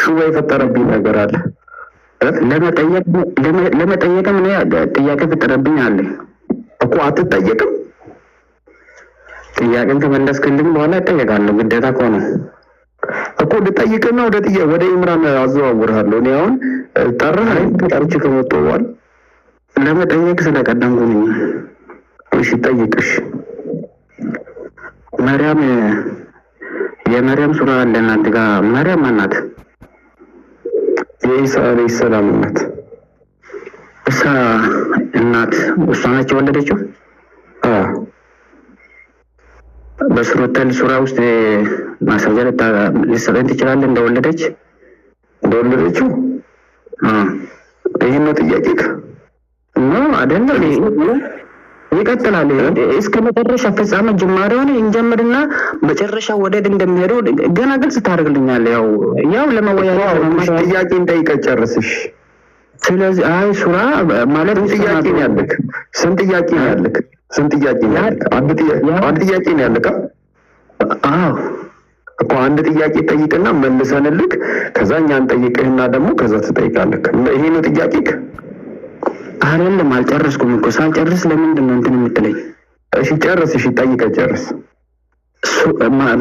ሹባ የፈጠረብኝ ነገር አለ። ለመጠየቅም እኔ ጥያቄ ፈጠረብኝ አለ እኮ። አትጠየቅም? ጥያቄን ከመለስክልኝ በኋላ እጠየቃለሁ። ግዴታ እኮ ነው እኮ። ልጠይቅና ወደ ኢምራን አዘዋውርሃለሁ። እኔ አሁን ጠራህ ጠርቼ ከመጣሁ በኋላ ለመጠየቅ ስለቀደምኩኝ። እሺ ጠይቅሽ። የመርያም ሱራ አለ እናንተ ጋር። መርያም ማናት? የኢሳ አለይሂ ሰላም እናት። እሷ ነች የወለደችው? በሱረቱል ሱራ ውስጥ ማስረጃ ልትሰጠኝ ትችላለህ? እንደወለደችው? ይህን ነው ጥያቄ ነው አይደል? ይቀጥላል እስከ መጨረሻ ፍጻሜ ጅማሬውን እንጀምርና መጨረሻ ወዴት እንደሚሄደው ገና ግልጽ ታደርግልኛለህ። ያው ለመወያየት ጥያቄን ጠይቀህ ጨርስሽ። ስለዚህ ሱራ ማለት ጥያቄ ነው ያለክ። ስንት ጥያቄ ነው ያለክ? አንድ ጥያቄ ነው ያለክ? አዎ እኮ አንድ ጥያቄ ጠይቅና መልሰንልክ ከዛ እኛን ጠይቅህና ደግሞ ከዛ ትጠይቃለህ። ይሄ ነው ጥያቄክ? አይደለም አልጨረስኩም እኮ። ሳልጨርስ ለምንድን ነው እንትን የምትለኝ? እሺ ጨርስ። እሺ ጠይቀህ ጨርስ።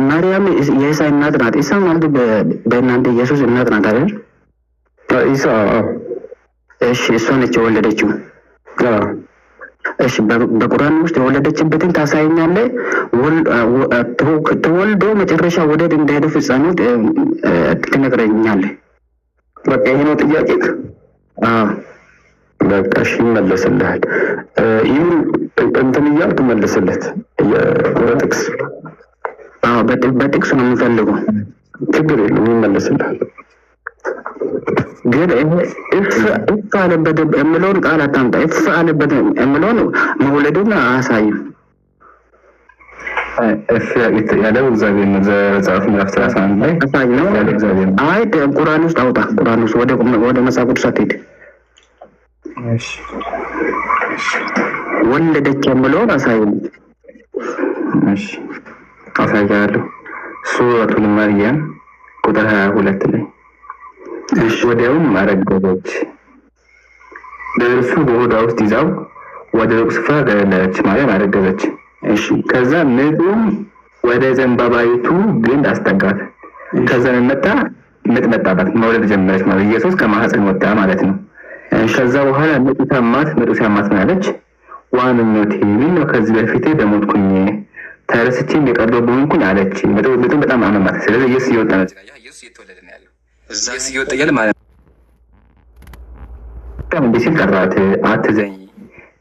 ማርያም የኢሳ እናት ናት። ኢሳ ማለት በእናንተ ኢየሱስ እናት ናት አይደል? ኢሳ እሺ እሷ ነች የወለደችው። እሺ በቁርአን ውስጥ የወለደችበትን ታሳይኛለህ? ተወልዶ መጨረሻ ወዴት እንደሄደ ፍጻሜው ትነግረኛለህ? በቃ ይሄ ነው ጥያቄክ? በቃ እሺ ይመለስልሃል። ይሁን እንትን እያልክ መልስለት። በጥቅስ በጥቅስ ነው የምፈልገው። ችግር የለም ይመለስልሃል። ግን እፍ አለበት የምለውን ቃል አታምጣ። እፍ አለበት የምለውን መውለዱን አያሳይም። እፍ ያለው እግዚአብሔር ነው። ዘጸአት ምዕራፍ 31 ላይ ያለው እግዚአብሔር ነው። አይ ቁርአን ውስጥ አውጣ። ቁርአን ውስጥ ወደ መጽሐፍ ቅዱስ አትሄድ። እሺ ወለደች የምለውን አሳይም። እሺ አሳያለሁ። ሱረቱል መርየም ቁጥር 22 ላይ እሺ ወዲያውም አረገዘች፣ በእርሱ በሆዷ ውስጥ ይዛው ወደ ሩቅ ስፍራ ገለለች። ማርያም አረገዘች። እሺ ከዛ ምጡም ወደ ዘንባባይቱ ግንድ አስጠጋት። ከዛ ምጥ መጣባት፣ መውለድ ጀመረች ማለት ኢየሱስ ከማህፀን ወጣ ማለት ነው። ከዛ በኋላ ምጡ ሲያማት ነው ያለች። ዋንኞቴ ምን ከዚህ በፊት በሞትኩኝ ተረስቼም የቀረው በሆንኩኝ አለች። ምጡ በጣም አመማት። ስለዚህ ኢየሱስ እየወጣ ነው። ኢየሱስ እየተወለደ ነው ያለው። እዛ እየወጣ ያለ ማለት ነው። እንዴ ሲል ቀራት። አትዘኝ፣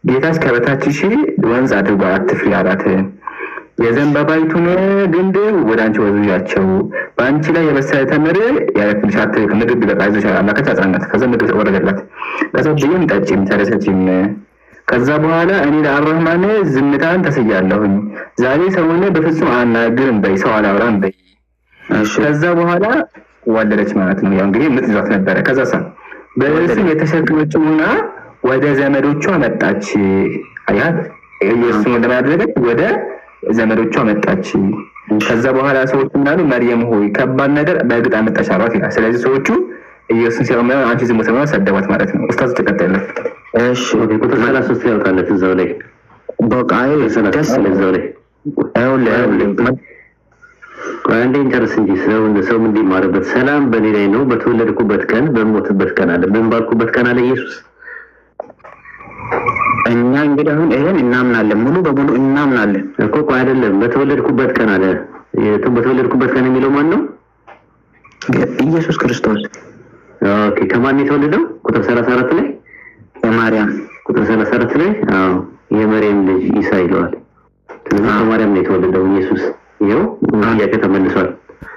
ጌታስ ከበታችሽ ወንዝ አድርጎ አትፍሪ አላት። የዘንባባይቱን ግንድ ወደ አንቺ ወዝዣቸው፣ በአንቺ ላይ የበሰለ ተምር ያለፍልሽ፣ ምግብ ቢበቃ አምላከች አጽናናት። ከዛ ምግብ ወረደላት። ከዛ ብይም ጠጪም ተደሰችም። ከዛ በኋላ እኔ ለአብርሃም ዝምታን ተስያለሁኝ፣ ዛሬ ሰውን በፍጹም አናግርም በይ፣ ሰው አላወራም በይ። ከዛ በኋላ ወለደች ማለት ነው። ያው እንግዲህ ምጥ ይዟት ነበረ። ከዛ በእርሱም የተሸከመችውና ወደ ዘመዶቿ መጣች። አያት ኢየሱስ እንደማያደረገች ወደ ዘመዶቿ መጣች። ከዛ በኋላ ሰዎቹ ምናሉ መርየም ሆይ ከባድ ነገር በእርግጥ አመጣሽ አሏት ይላል። ስለዚህ ሰዎቹ ኢየሱስን ሲያመ አንቺ ዝም ብለሽ ሰደባት ማለት ነው። ኡስታዝ ተቀጠለ። እሺ ቁጥር 33 ያልቃለች እዛው ላይ በቃ ደስ እዛው ላይ አንዴ እንጨርስ እንጂ ሰው ምን ሊማርበት። ሰላም በኔ ላይ ነው በተወለድኩበት ቀን በሞትበት ቀን አለ። በእንባልኩበት ቀን አለ ኢየሱስ። እኛ እንግዲህ አሁን ይሄን እናምናለን፣ ሙሉ በሙሉ እናምናለን እኮ አይደለም። በተወለድኩበት ቀን አለ። በተወለድኩበት ቀን የሚለው ማን ነው? ኢየሱስ ክርስቶስ። ኦኬ ከማን የተወለደው? ቁጥር 34 ላይ የማርያም ቁጥር 34 ላይ የመርየም ልጅ ኢሳ ይለዋል። ስለዚህ ከማርያም ነው የተወለደው ኢየሱስ። ይሄው ጥያቄ ተመልሷል።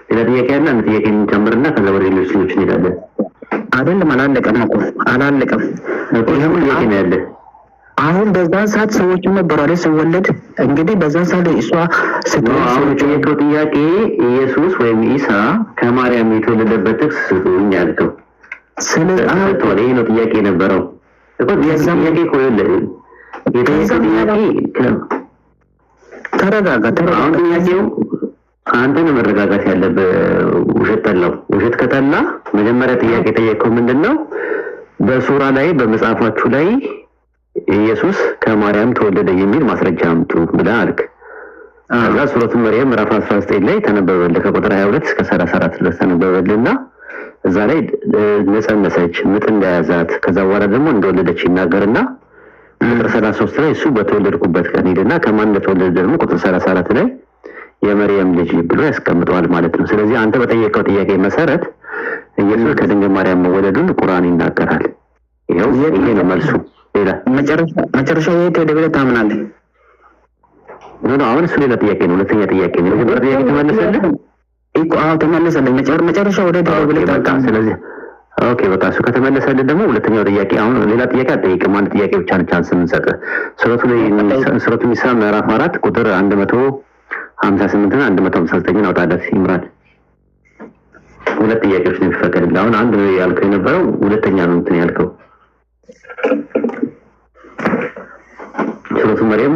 ሌላ ጥያቄ ያለ አንድ ጥያቄ እንጨምርና ከዛ ወደ ሌሎች እንሄዳለን። አይደለም አላለቀም እኮ አላለቀም። ይሄው ጥያቄ ነው ያለ። አሁን በዛን ሰዓት ሰዎች ነበሩ አይደል? ሲወለድ እንግዲህ በዛን ሰዓት እሷ ሰዎች ጥያቄ ኢየሱስ ወይም ኢሳ ከማርያም የተወለደበት ጥቅስ ስጡኝ ያልከው። ስለዚህ ይሄ ነው ጥያቄ ነበረው እኮ። ጥያቄ ቆይለ ጥያቄ ተረጋጋ። አሁን ጥያቄው አንተን መረጋጋት ያለበት ውሸት ከተላ መጀመሪያ ጥያቄ ጠየቀው ምንድነው በሱራ ላይ በመጽሐፋችሁ ላይ ኢየሱስ ከማርያም ተወለደ የሚል ማስረጃ አምጡ ብለህ አልክ። ከዛ ሱረቱ መርየም ምዕራፍ 19 ላይ ተነበበልህ ከቁጥር 22 እስከ 34 ድረስ ተነበበልህና እዛ ላይ ነጸነሰች ምጥ እንደያዛት ከዛ በኋላ ደግሞ እንደወለደች ይናገርና ቁጥር 33 ላይ እሱ በተወለድኩበት ቀን ሄደና ከማን እንደተወለደ ደግሞ ቁጥር 34 ላይ የመርየም ልጅ ብሎ ያስቀምጠዋል ማለት ነው። ስለዚህ አንተ በጠየቀው ጥያቄ መሰረት ኢየሱስ ከድንግል ማርያም መወለዱን ቁርአን ይናገራል። ይሄ ነው መልሱ። ሌላ መጨረሻው የት ሄደ ብለህ ታምናለህ? አሁን እሱ ሌላ ጥያቄ ነው። ሁለተኛ ጥያቄ ነው። የመጀመሪያ ጥያቄ ተመለሰልህ እኮ? አዎ ተመለሰልኝ። መጨረሻው ወደ ሄደ ብለህ ታምናለህ? ስለዚህ ኦኬ በቃ እሱ ከተመለሰልህ ደግሞ ሁለተኛው ጥያቄ አሁን ሌላ ጥያቄ አትጠይቅም። አንድ ጥያቄ ብቻ ነው ቻንስ የምንሰጥህ። ሱረቱ ኒሳ ምዕራፍ 4 ቁጥር 158 እና 159 አውጣለት ይምራል። ሁለት ጥያቄዎች ነው የሚፈቀድልህ። አሁን አንድ ነው ያልከው የነበረው ሁለተኛ ነው እንትን ያልከው ሱረቱ መርየም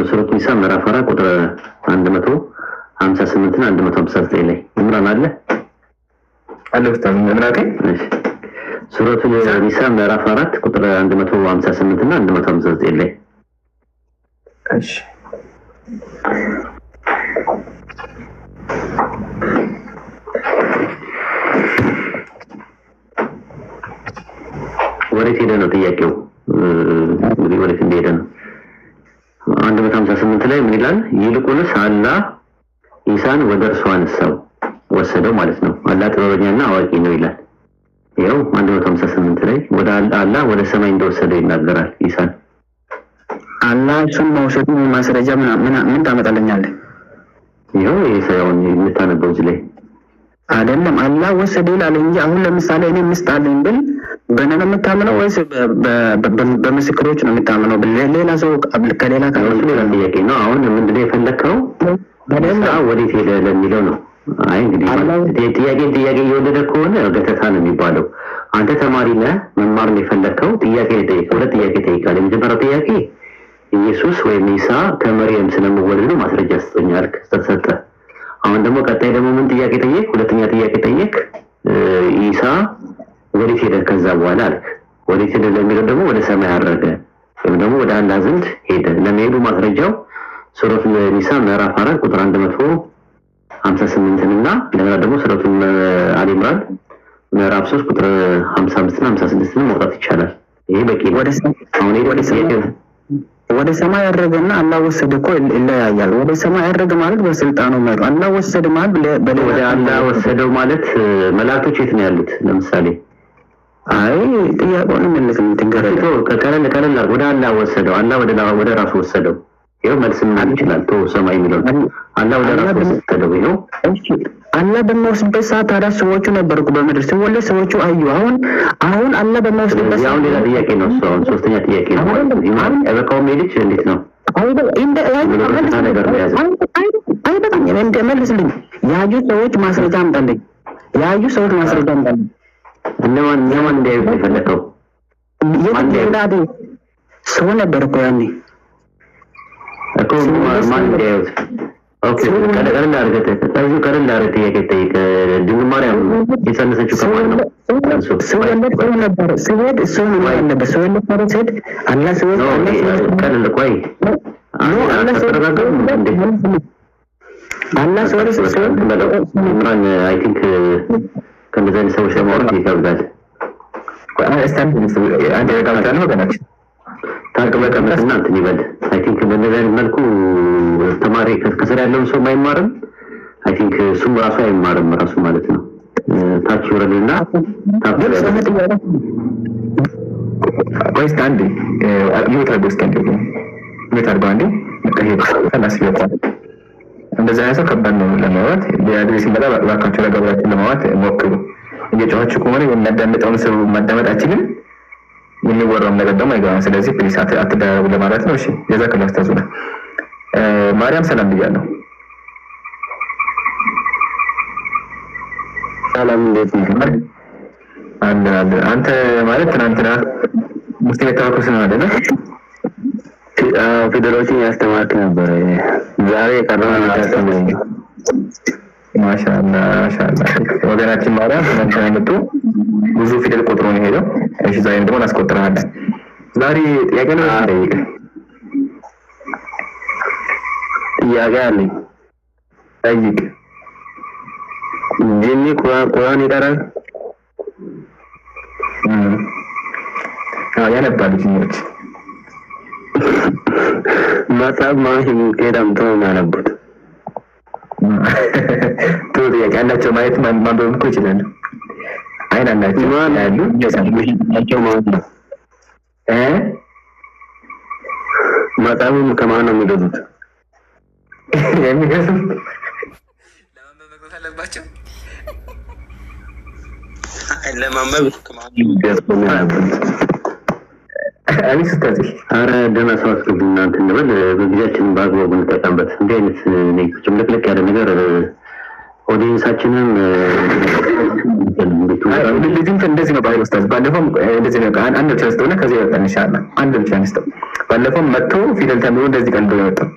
ሱረቱ ኒሳ ምዕራፍ 4 ቁጥር 158 እና 159 ላይ ይምራን አለ ኡስታዝ ምራከኝ። እሺ ሱረቱ ኒሳ ምዕራፍ 4 ቁጥር 158 እና 159 ላይ እሺ ወዴት ሄደ ነው ጥያቄው? እንግዲህ ወዴት እንደሄደ ነው። 158 ላይ ምን ይላል? ይልቁንስ አላህ ኢሳን ወደ እርሱ አነሳው ወሰደው ማለት ነው። አላህ ጥበበኛና አዋቂ ነው ይላል። ይኸው 158 ላይ ወደ አላህ ወደ ሰማይ እንደወሰደው ይናገራል። ኢሳን አላህ እሱን መውሰዱ ማስረጃ ምን ታመጣለኛለህ? ይኸው ኢሳውን የምታነበው እዚህ ላይ አይደለም አላህ ወሰደ ይላል እንጂ አሁን ለምሳሌ እኔ ምስጥ አለኝ ብል በእኔ ነው የምታምነው ወይስ በምስክሮች ነው የምታምነው? ሌላ ሰው ከሌላ ሌላ ጥያቄ ነው። አሁን ምንድነው የፈለግከው? ወዴት ሄደ ለሚለው ነው። አይ እንግዲህ ጥያቄ እየወደደ ከሆነ ገተታ ነው የሚባለው። አንተ ተማሪ ነህ፣ መማር ነው የፈለግከው። ጥያቄ ጠይቀህ ሁለት ጥያቄ ጠይቃለህ። የመጀመሪያው ጥያቄ ኢየሱስ ወይም ኢሳ ከመርየም ስለመወለዱ ማስረጃ ስጠኝ አልክ፣ ተሰጠ። አሁን ደግሞ ቀጣይ ደግሞ ምን ጥያቄ ጠየቅ? ሁለተኛ ጥያቄ ጠየቅ። ኢሳ ወዴት ሄደ ከዛ በኋላ አልክ። ወዴት ሄደ ለሚለው ደግሞ ወደ ሰማይ አረገ ወይም ደግሞ ወደ አላህ ዘንድ ሄደ። ለመሄዱ ማስረጃው ሱረቱ ኒሳ ምዕራፍ 4 ቁጥር 158 እና እንደገና ደግሞ ሱረቱ አሊ ኢምራን ምዕራፍ 3 ቁጥር 55 እና 56 ነው ማውጣት ይቻላል። ይሄ በቂ ነው። አሁን ወደ ሰማይ ያደረገና አላህ ወሰደ እኮ ይለያያል። ወደ ሰማይ ያደረገ ማለት በስልጣኑ ማለት አላህ ወሰደ ማለት ወደ አላህ ወሰደው ማለት መላእክቶች የት ነው ያሉት? ለምሳሌ አይ ጥያቄውን መልስ እንትንገረለ ከቀለል ወደ አላህ ወሰደው። አላህ ወደ ራሱ ወሰደው። ይሄው መልስ ምን ይችላል? ሰማይ የሚለው አላህ ወደ ራሱ ወሰደው። ይሄው እሺ አላህ በሚወስድበት ሰዓት ታዲያ ሰዎቹ ነበርኩ በምድር ሲወለድ ሰዎቹ አዩ። አሁን አላህ በሚወስድበት ያው ሌላ ጥያቄ ነው እሱ። አሁን ሶስተኛ ጥያቄ ነው። በቃው ሜልች እንዴት ነው? መልስልኝ። ያዩ ሰዎች ማስረጃ አምጣልኝ። ያዩ ሰዎች ማስረጃ አምጣልኝ። እነማን እንዲያዩት የፈለከው? ሰው ነበር እኮ ያኔ እኮ ማን እንዲያዩት? ኦኬ ቀለል አድርገህ ጥያቄ ጠይቅ። ድንግል ማርያም የጸነሰችው ከማን ነው? ሰው ነበር ስሄድ እሱ ነው ያለበት ሰው ነበር ስሄድ አላህ ሰው ቀለል ቆይ አላህ ሰው ኢምራን አይ ቲንክ ከነዚህ ሰዎች ለማውራት ይከብዳል። አንድ ረጋግታ ነው ገናች ታቀበቀበትና እንትን ይበል። አይ ቲንክ በእንደዚህ አይነት መልኩ ተማሪ ከስር ያለውን ሰው አይማርም። አይ ቲንክ እሱም ራሱ አይማርም ራሱ ማለት ነው። ታች ወረድና ቆይ አንዴ ይወጣል በስከንደ ሜታር ባንዴ ከሄድ ከላስ ይወጣል። እንደዛ አይነት ከባድ ነው ለማውራት። ቢያድሪ ሲመጣ ባካችሁ ለገብራችሁ ለማውራት ሞክሩ። እየጮኻችሁ ከሆነ የሚያዳምጠውን ሰው ማዳመጥ አችልም፣ የሚወራውን ነገር ደግሞ አይገባም። ስለዚህ ፕሊስ አትደራረቡ ለማለት ነው። እሺ ጀዛከላሁ ኡስታዙና ማርያም ሰላም ብያለሁ። ሰላም እንዴት ነህ? አንተ ማለት ትናንትና ሙስሊም ተዋክስ ነው አይደል? ፊደሎችን ያስተማርክ ነበር። ዛሬ የቀረውን ያስተማርክ ማሻአላ ማሻአላ ወገናችን ማርያም እናንተ መጡ ብዙ ፊደል ቆጥሮ ነው ሄደው። እሺ ዛሬ ደግሞ እናስቆጥራለን። ዛሬ ጥያቄ ነው ጠይቅ። ጥያቄ አለኝ ጠይቅ። ጂኒ ቁርአን ይቀራል? ያነባሉ ጂኒዎች መጽሐፍ ማሽን ከዳምቶ ያነቡት ጥሩ ጥያቄ አላቸው። ማየት ማንበብ እኮ ይችላሉ። አይን አላቸው ያሉ ናቸው ማለት ነው። መጽሐፉን ከማን ነው የሚገዙት? የሚገዙት ለማንበብ መግባት አለባቸው። ለማንበብ ከማን ነው የሚገዙት? አሪፍ ስለዚህ አረ ደማሳውስ ግብና እንበል በጊዜያችን በአግባቡ እንጠቀምበት። እንዲህ አይነት ኔክስቱም ልክ ያለ ነገር ኦዲየንሳችንን ልጅም እንደዚህ ነው ባይሮ ስታዝ ባለፈው እንደዚህ ነው አንድ ብቻ ስተውና ከዚህ ይወጣል ኢንሻአላህ። አንድ ብቻ አንስተው ባለፈው መጥቶ ፊደል ተምሮ እንደዚህ ቀልዶ ይወጣል።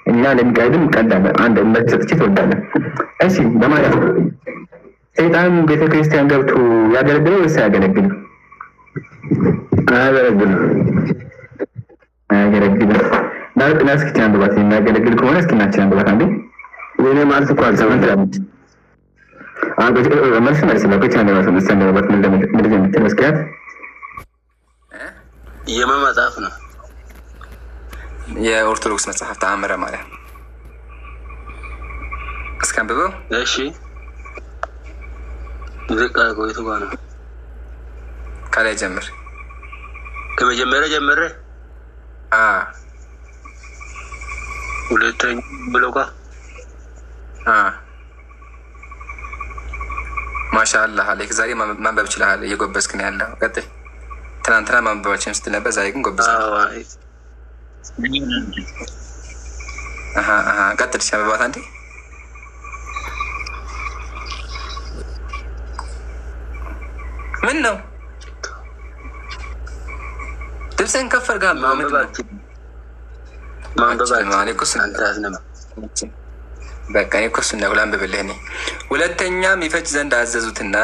እኛ ለሚጋይድም ቀልዳለ አንድ መስጠት ትወዳለ። እሺ በማለት ሰይጣን ቤተክርስቲያን ገብቶ ያገለግለው ወይስ ያገለግለው? አያገለግልም። ናስ ክርስቲያን በባት የሚያገለግል ከሆነ እስኪ ናችን በባት አንዴ ወይኔ ማለት እኮ አልሰማም። መልስ ለኮች አንዴ ማለት ነው። ሰንደበት ምን እንደምትል መስኪያት የመጽሐፍ ነው የኦርቶዶክስ መጽሐፍ ተአምረ ማርያም እስከንብበው። እሺ ዝቃ ቆይቶ ጋር ነው ከላይ ጀምር። ከመጀመሪያ ጀምሬ ሁለተኛ ብሎካ ማሻአላህ አለይክ። ዛሬ ማንበብ ይችላል። እየጎበዝክ ነው ያለው። ቀጥል። ትናንትና ማንበባችን ስትል ነበር፣ ዛሬ ግን ጎበዝክ። ቀጥል። ሻበባት አንዴ ምን ነው ልብስህን ከፍ አድርገሃል። በቃ እኔ እኮ እሱን ነው ላንብብልህ እኔ። ሁለተኛም ይፈጭ ዘንድ አዘዙትና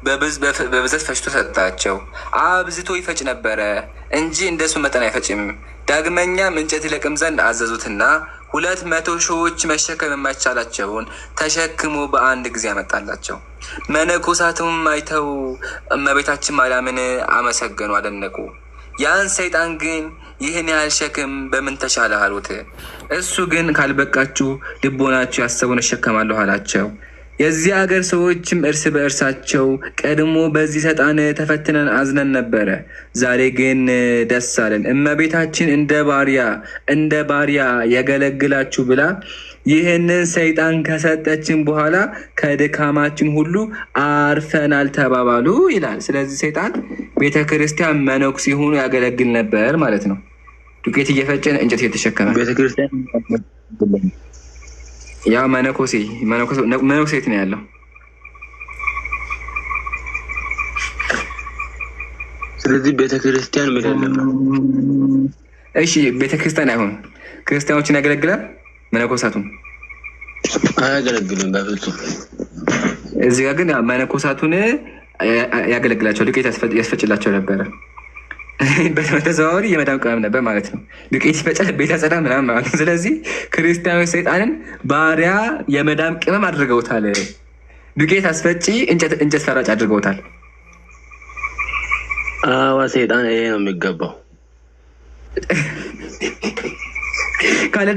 በብዛት ፈጭቶ ሰጣቸው። አብዝቶ ይፈጭ ነበረ እንጂ እንደሱ መጠን አይፈጭም። ዳግመኛም እንጨት ይለቅም ዘንድ አዘዙትና 200 ሺዎች መሸከም የማይቻላቸውን ተሸክሞ በአንድ ጊዜ ያመጣላቸው። መነኮሳቱም አይተው እመቤታችን ማርያምን አመሰገኑ፣ አደነቁ። ያን ሰይጣን ግን ይህን ያህል ሸክም በምን ተቻለህ አሉት። እሱ ግን ካልበቃችሁ ልቦናችሁ ያሰቡን እሸከማለሁ አላቸው። የዚህ አገር ሰዎችም እርስ በእርሳቸው ቀድሞ በዚህ ሰይጣን ተፈትነን አዝነን ነበረ፣ ዛሬ ግን ደስ አለን። እመቤታችን እንደ ባሪያ ያገለግላችሁ ብላ ይህንን ሰይጣን ከሰጠችን በኋላ ከድካማችን ሁሉ አርፈናል ተባባሉ ይላል። ስለዚህ ሰይጣን ቤተክርስቲያን መነኩሴ ሆኖ ያገለግል ነበር ማለት ነው። ዱቄት እየፈጨን እንጨት እየተሸከመ ቤተክርስቲያን ያ መነኮሴ የት ነው ያለው? ስለዚህ ቤተክርስቲያን ምን ያለው? እሺ ቤተክርስቲያን አይሆን ክርስቲያኖችን ያገለግላል፣ መነኮሳቱን አያገለግልም በፍጹም። እዚህ ጋር ግን መነኮሳቱን ያገለግላቸው፣ ዱቄት ያስፈጭላቸው ነበረ። በተዘዋዋሪ የመዳም ቅመም ነበር ማለት ነው። ዱቄት ይፈጫል፣ ቤት ያጸዳ ምናምን ማለት ነው። ስለዚህ ክርስቲያኖች ሰይጣንን ባሪያ የመዳም ቅመም አድርገውታል። ዱቄት አስፈጪ፣ እንጨት ፈራጭ አድርገውታል። አዋ ሰይጣን ይሄ ነው የሚገባው። ካለ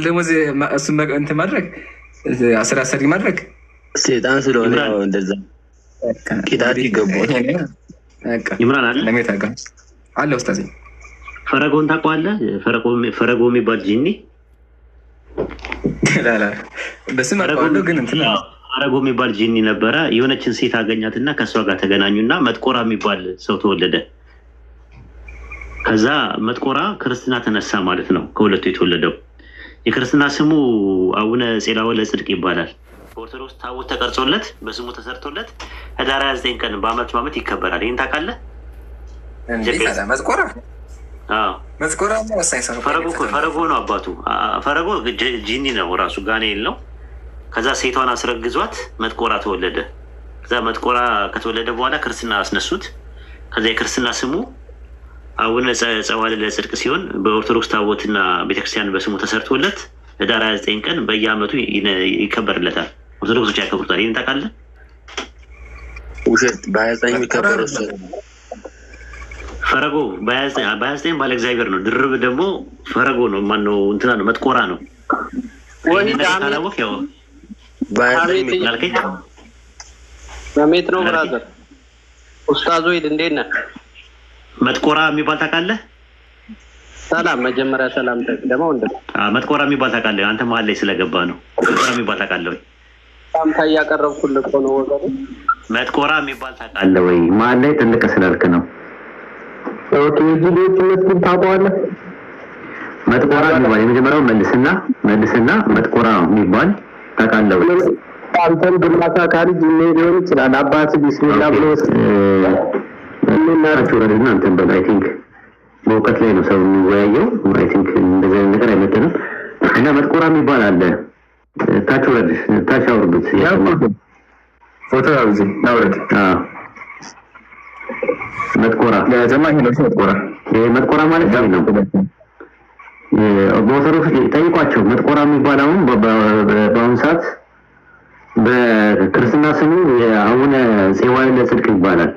ደሞዝ እሱን እንትን ማድረግ አሰሪ ማድረግ ሰይጣን ስለሆነ እንደዛ ቂጣት ይገባል። ይምራን አለ ለሜታጋ አለ ኡስታዝ ፈረጎን ታውቀዋለህ? ፈረጎ የሚባል ጂኒ ላላ በስም አውቀዋለሁ ግን እንትን ፈረጎ የሚባል ጂኒ ነበረ። የሆነችን ሴት አገኛትና ከሷ ጋር ተገናኙና መጥቆራ የሚባል ሰው ተወለደ። ከዛ መጥቆራ ክርስትና ተነሳ ማለት ነው። ከሁለቱ የተወለደው የክርስትና ስሙ አቡነ ጼላወለ ጽድቅ ይባላል። በኦርቶዶክስ ታቦት ተቀርጾለት በስሙ ተሰርቶለት ህዳር 29 ቀን በአመት ይከበራል። ይህን ታውቃለህ? መጥቆራ ፈረጎ ነው አባቱ። ፈረጎ ጂኒ ነው ራሱ ጋኔል ነው። ከዛ ሴቷን አስረግዟት መጥቆራ ተወለደ። ከዛ መጥቆራ ከተወለደ በኋላ ክርስትና አስነሱት። ከዛ የክርስትና ስሙ አቡነ ጸዋልዕ ለጽድቅ ሲሆን በኦርቶዶክስ ታቦትና ቤተክርስቲያን በስሙ ተሰርቶለት ህዳር 29 ቀን በየአመቱ ይከበርለታል። ኦርቶዶክሶች ያከብሩታል። ይህን ታውቃለህ? ውሸት በ29 የሚከበረው ፈረጎ በ29 ባለ እግዚአብሔር ነው። ድርብ ደግሞ ፈረጎ ነው። ማነው እንትና ነው መጥቆራ ነው። ወይ ታላወቅ ያው በሜት ነው ብራዘር ኡስታዝ ወይድ እንዴት ነህ? መጥቆራ የሚባል ታውቃለህ? ሰላም መጀመሪያ ሰላም ተቀደመው እንደ መጥቆራ የሚባል ታውቃለህ? አንተ መሀል ላይ ስለገባ ነው። መጥቆራ የሚባል ታውቃለህ ወይ? ሰላምታ እያቀረብኩልህ እኮ ነው ወገኔ። መጥቆራ የሚባል ታውቃለህ ወይ? መሀል ላይ ትልቅ ስላልክ ነው። ኦኬ ቪዲዮዎች መስል ታውቀዋለህ? መጥቆራ የሚባል የመጀመሪያው መልስና መጥቆራ የሚባል ታውቃለህ ወይ? አንተን ግማታ ካሪጅ ሊሆን ይችላል። አባት ቢስሚላህ ብሎ እናራችሁ ረድና አንተን በል አይ ቲንክ በእውቀት ላይ ነው ሰው የሚወያየው። አይ ቲንክ እንደዚህ አይነት ነገር አይመጥንም። እና መጥቆራ የሚባል አለ። ታች አውርዱት። ፎቶ አውዚ ናውረድ መጥቆራ ለዘማኝ ነው። መጥቆራ ማለት ነው። በኦርቶዶክስ ጠይቋቸው። መጥቆራ የሚባል አሁን በአሁኑ ሰዓት በክርስትና ስሙ የአቡነ ጸዋልዕ ለጽድቅ ይባላል።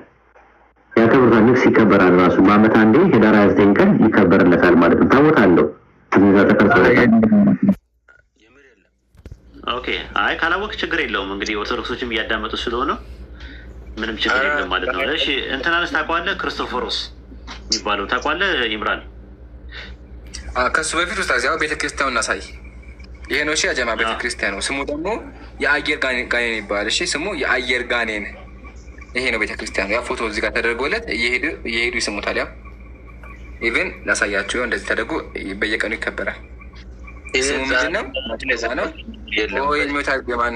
ያከብሩታል። ንግስ ይከበራል። ራሱ በአመት አንዴ ህዳር 29 ቀን ይከበርለታል ማለት ነው። ታቦት አለው እዛ ተቀርጾለታል። ኦኬ አይ ካላወቅ ችግር የለውም። እንግዲህ ኦርቶዶክሶችም እያዳመጡ ስለሆነ ምንም ችግር የለም ማለት ነው። እሺ እንትናንስ ታውቀዋለህ? ክርስቶፎሮስ የሚባለው ታውቀዋለህ? ይምራል ከሱ በፊት ውስጥ ያው ቤተክርስቲያኑ እናሳይ። ይሄ ነው እሺ። ያጀማ ቤተክርስቲያኑ ስሙ ደግሞ የአየር ጋኔን ይባላል። እሺ ስሙ የአየር ጋኔን ይሄ ነው ቤተክርስቲያኑ። ያ ፎቶ እዚህ ጋር ተደርጎለት እየሄዱ ይስሙታል። ያው ኢቭን ላሳያችሁ እንደዚህ ተደርጎ በየቀኑ ይከበራል። ስሙ ምንድን ነው? ማን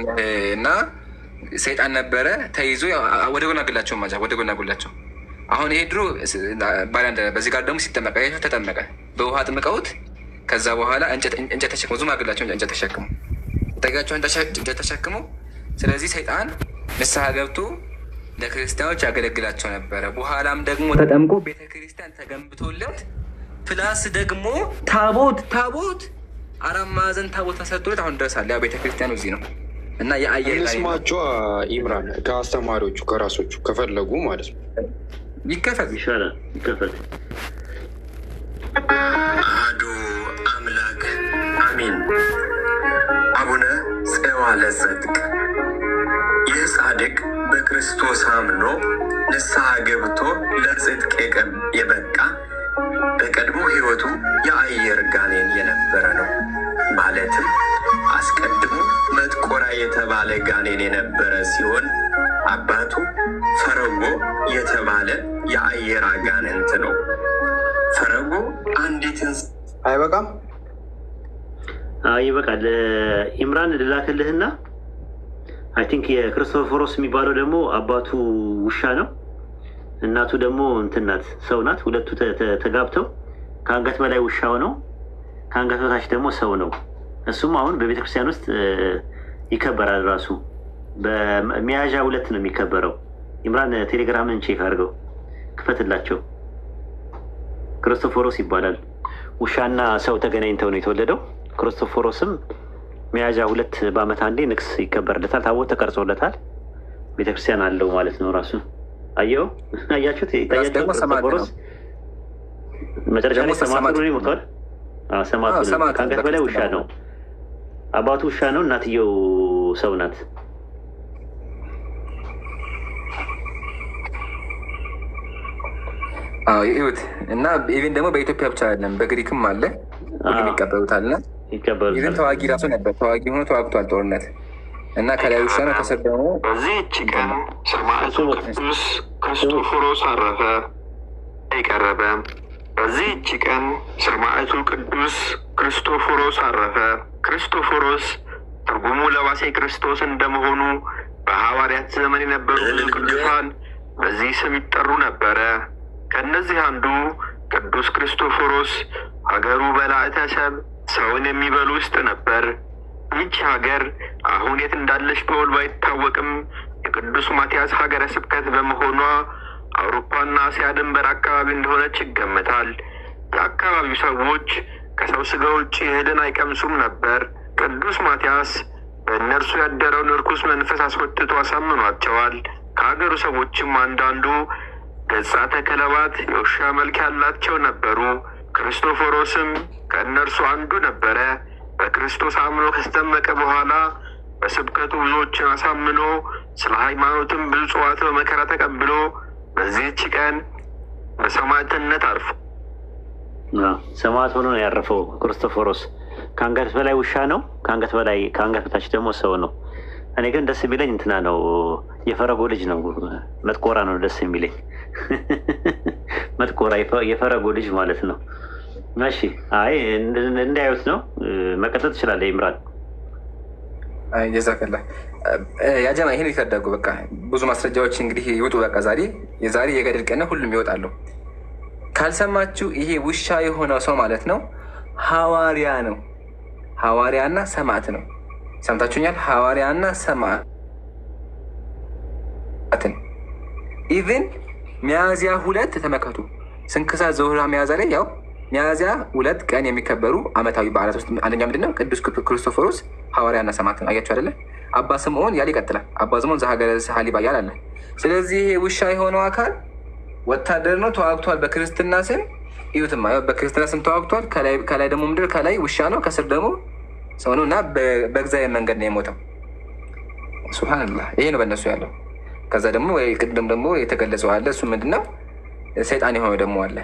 እና ሰይጣን ነበረ ተይዞ ወደ ጎን አግላቸው ወደ ጎን አግላቸው። አሁን ይሄ ድሮ ባላንደ በዚህ ጋር ደግሞ ሲጠመቀ ተጠመቀ በውሃ ጥምቀውት ከዛ በኋላ እንጨት ተሸክሞ ዙም አግላቸው እንጨት ተሸክሞ ጠጋቸው እንጨት ተሸክሞ። ስለዚህ ሰይጣን ንስሐ ገብቶ ለክርስቲያኖች ያገለግላቸው ነበረ። በኋላም ደግሞ ተጠምቆ ቤተክርስቲያን ተገንብቶለት ፕላስ ደግሞ ታቦት 4 ማዕዘን ታቦት ተሰርቶለት አሁን ደርሳል። ያው ቤተክርስቲያኑ እዚህ ነው እና የአየር ስማቸው ኢምራን ከአስተማሪዎቹ ከራሶቹ ከፈለጉ ማለት ነው ይከፈት ይሻላል። ይከፈት። አሐዱ አምላክ አሚን። አቡነ ጸዋልዕ ለጽድቅ። ይህ ጻድቅ በክርስቶስ አምኖ ንስሐ ገብቶ ለጽድቅ የበቃ በቀድሞ ሕይወቱ የአየር ጋኔን የነበረ ነው። ማለትም አስቀድሞ መጥቆራ የተባለ ጋኔን የነበረ ሲሆን አባቱ ፈረጎ የተባለ የአየር አጋንንት ነው። ፈረጎ አንዲትን አይበቃም? ይበቃል። ኢምራን ልላክልህና አይ ቲንክ የክርስቶፎሮስ የሚባለው ደግሞ አባቱ ውሻ ነው፣ እናቱ ደግሞ እንትን ናት፣ ሰው ናት። ሁለቱ ተጋብተው ከአንገት በላይ ውሻው ነው፣ ከአንገት በታች ደግሞ ሰው ነው። እሱም አሁን በቤተክርስቲያን ውስጥ ይከበራል። ራሱ በሚያዝያ 2 ነው የሚከበረው። ኢምራን ቴሌግራምን ቼክ አድርገው ክፈትላቸው። ክርስቶፎሮስ ይባላል። ውሻና ሰው ተገናኝተው ነው የተወለደው። ክርስቶፎሮስም ሚያዝያ 2 በአመት አንዴ ንግስ ይከበርለታል። ታቦት ተቀርጾለታል። ቤተክርስቲያን አለው ማለት ነው ራሱ። አየው አያችሁት? ይታያችሁ? ክርስቶፎሮስ መጨረሻ ላይ ሰማዕቱ ነው ሞቷል። ሰማዕቱ ከአንገት በላይ ውሻ ነው። አባቱ ውሻ ነው፣ እናትየው ሰው ናት። ይሁት እና ኢቨን ደግሞ በኢትዮጵያ ብቻ አይደለም በግሪክም አለ፣ ሁሉም ይቀበሉታል። እና ኢቨን ተዋጊ ራሱ ነበር፣ ተዋጊ ሆኖ ተዋግቷል ጦርነት እና ከላይ ውሻ ነው። ከስር ደግሞ በዚህች ቀን ሰማዕቱ ቅዱስ ክርስቶፎሮስ አረፈ አይቀረበ። በዚህች ቀን ሰማዕቱ ቅዱስ ክርስቶፎሮስ አረፈ። ክርስቶፎሮስ ትርጉሙ ለባሴ ክርስቶስ እንደመሆኑ በሐዋርያት ዘመን የነበሩ ቅዱሳን በዚህ ስም ይጠሩ ነበረ። ከእነዚህ አንዱ ቅዱስ ክርስቶፎሮስ ሀገሩ በላዕተ ሰብ ሰውን የሚበሉ ውስጥ ነበር። ይህች ሀገር አሁን የት እንዳለች በውል ባይታወቅም የቅዱስ ማትያስ ሀገረ ስብከት በመሆኗ አውሮፓና እስያ ድንበር አካባቢ እንደሆነች ይገመታል። የአካባቢው ሰዎች ከሰው ስጋ ውጭ እህልን አይቀምሱም ነበር። ቅዱስ ማትያስ በእነርሱ ያደረውን እርኩስ መንፈስ አስወጥቶ አሳምኗቸዋል። ከሀገሩ ሰዎችም አንዳንዱ ገጻተ ከለባት የውሻ መልክ ያላቸው ነበሩ። ክርስቶፎሮስም ከእነርሱ አንዱ ነበረ። በክርስቶስ አምኖ ከተጠመቀ በኋላ በስብከቱ ብዙዎችን አሳምኖ ስለ ሃይማኖትም ብዙ ጽዋት በመከራ ተቀብሎ በዚህች ቀን በሰማዕትነት አርፎ ሰማዕት ሆኖ ነው ያረፈው። ክርስቶፎሮስ ከአንገት በላይ ውሻ ነው፣ ከአንገት በታች ደግሞ ሰው ነው። እኔ ግን ደስ የሚለኝ እንትና ነው፣ የፈረጎ ልጅ ነው፣ መጥቆራ ነው ደስ የሚለኝ። መጥቆራ የፈረጎ ልጅ ማለት ነው። እሺ፣ አይ እንዳዩት ነው። መቀጠል ትችላለህ ኢምራን። ጀዛከላ ያጀማ ይህን ይታደጉ። በቃ ብዙ ማስረጃዎች እንግዲህ ይወጡ። በቃ የዛሬ የገድል ቀን ሁሉም ይወጣሉ። ካልሰማችሁ ይሄ ውሻ የሆነው ሰው ማለት ነው ሐዋርያ ነው። ሐዋርያና ሰማዕት ነው። ሰምታችሁኛል? ሐዋርያና ሰማዕትን ኢቭን ሚያዝያ 2 ተመከቱ። ስንክሳር ዘወርኃ ሚያዝያ ላይ ያው ሚያዝያ 2 ቀን የሚከበሩ ዓመታዊ በዓላት ውስጥ አንደኛ ምንድነው? ቅዱስ ክርስቶፎሮስ ሐዋርያና ሰማዕት ነው። አያችሁ አይደለ? አባ ስምዖን ያል ይቀጥላል። አባ ስምዖን ዘሀገረ ሀሊባ ያል አለ። ስለዚህ ይሄ ውሻ የሆነው አካል ወታደር ነው፣ ተዋግቷል በክርስትና ስም። ይሁትማ በክርስትና ስም ተዋግቷል። ከላይ ደግሞ ምድር ከላይ ውሻ ነው፣ ከስር ደግሞ ሰው ነው እና በእግዚአብሔር መንገድ ነው የሞተው። ሱብሃንላህ። ይሄ ነው በእነሱ ያለው። ከዛ ደግሞ ቅድም ደግሞ የተገለጸው አለ። እሱ ምንድነው? ሰይጣን የሆነው ደግሞ አለ።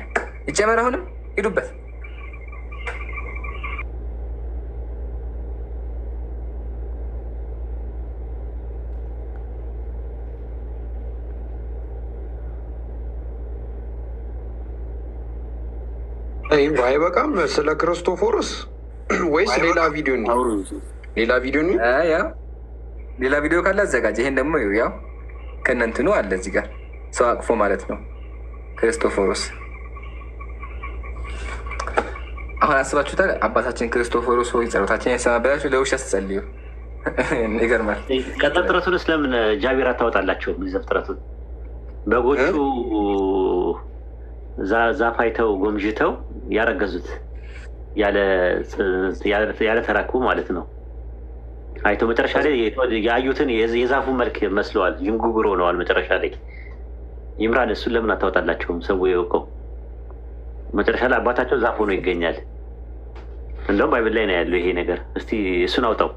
ይጨመር። አሁንም ሂዱበት። አይበቃም ስለ ክርስቶፎሮስ ወይስ ሌላ ቪዲዮ ነው? ሌላ ቪዲዮ ነው። ሌላ ቪዲዮ ካለ አዘጋጅ። ይሄን ደግሞ ያው ከእነንትኑ አለ እዚህ ጋር ሰው አቅፎ ማለት ነው ክርስቶፎሮስ። አሁን አስባችሁታል? አባታችን ክርስቶፎሮስ ሆይ ጸሎታችን ያሰማ ብላችሁ ለውሻ ስትጸልዩ ይገርማል። ዘፍጥረቱን ስለምን ጃቢር አታወጣላቸውም? ዘፍጥረቱን በጎቹ ዛፍ አይተው ጎምዥተው ያረገዙት ያለ ተራክቡ ማለት ነው። አይተው መጨረሻ ላይ ያዩትን የዛፉ መልክ መስለዋል፣ ዥንጉርጉር ሆነዋል መጨረሻ ላይ። ይምራን እሱን ለምን አታወጣላቸውም? ሰው የወቀው መጨረሻ ላይ አባታቸው ዛፍ ሆኖ ይገኛል። እንደውም ባይብል ላይ ነው ያለው ይሄ ነገር። እስቲ እሱን አውጣው።